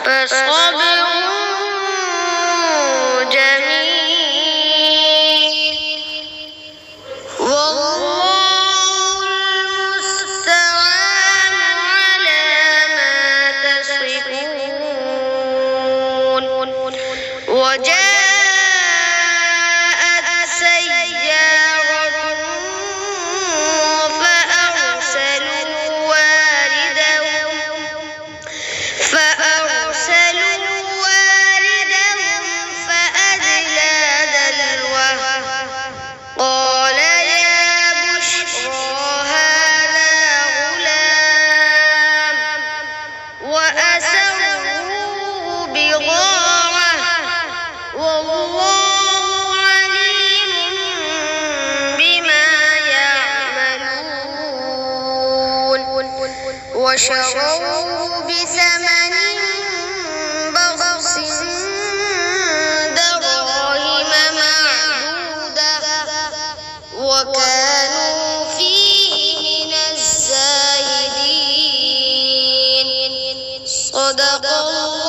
فصبر جميل والله المستعان على ما تصفون. وجاءت سيارة فأرسلوا والدهم فأدلى دلوه قال يا بشرى هذا غلام وأسروه بضاعة والله عليم بما يعملون. وشروه بثمن بخس دراهم معدودة وكانوا فيه من الزاهدين. صدق الله.